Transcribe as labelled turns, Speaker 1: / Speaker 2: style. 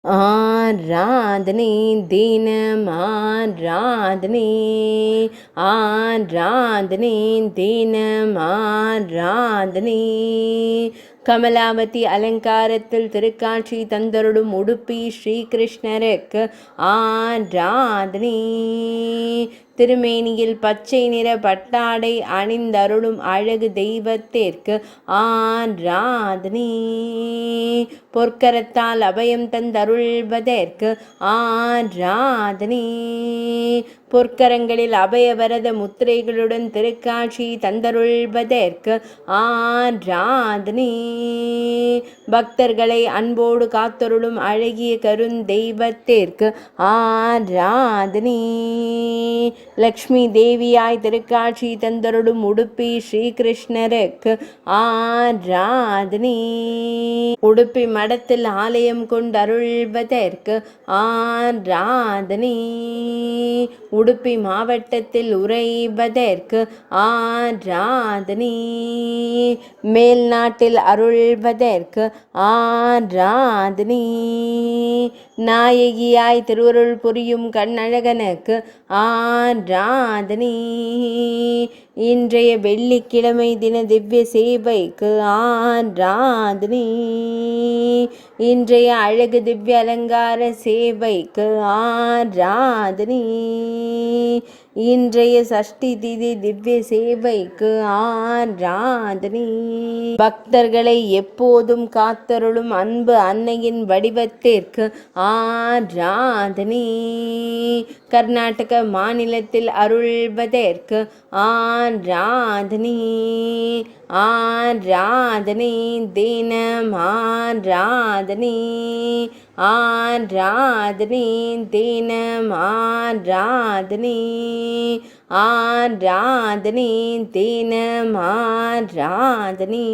Speaker 1: ஆராதனை தினம் ஆராதனை, ஆராதனை தினம் ஆராதனை. கமலாவதி அலங்காரத்தில் திருக்காட்சி தந்தருடும் உடுப்பி ஸ்ரீகிருஷ்ணருக்கு ஆராதனை. திருமேனியில் பச்சை நிற பட்டாடை அணிந்தருளும் அழகு தெய்வத்திற்கு ஆராதனை. பொற்கரத்தால் அபயம் தந்தருள்வதற்கு ஆராதனை. பொற்கரங்களில் அபயவரத முத்திரைகளுடன் திருக்காட்சி தந்தருள்வதற்கு ஆராதனை. பக்தர்களை அன்போடு காத்தருளும் அழகிய கருந்தெய்வத்திற்கு ஆராதனை. லக்ஷ்மி தேவியாய் திருக்காட்சி தந்தருளும் உடுப்பி ஸ்ரீகிருஷ்ணருக்கு ஆராதனை. உடுப்பி மடத்தில் ஆலயம் கொண்டருள்வதற்கு ஆராதனை. உடுப்பி மாவட்டத்தில் உறைவதற்கு ஆராதனை. மேல் நாட்டில் அருள்வதற்கு ஆராதனை. நாயகியாய் திருவருள் புரியும் கண்ணழகனுக்கு ஆராதனை. இன்றைய வெள்ளிக்கிழமை தின திவ்ய சேவைக்கு ஆராதனை. இன்றைய அழகு திவ்ய அலங்கார சேவைக்கு ஆராதனை. இன்றைய சஷ்டி திதி திவ்ய சேவைக்கு ஆராதனை. பக்தர்களை எப்போதும் காத்தருளும் அன்பு அன்னையின் வடிவத்திற்கு ஆராதனை. கர்நாடக மாநிலத்தில் அருள்வதற்கு ஆராதனை. ஆராதனை தினம் ஆராதனை. ஆராதனை தினம் ஆராதனை. ஆராதனை தினம் ஆராதனை.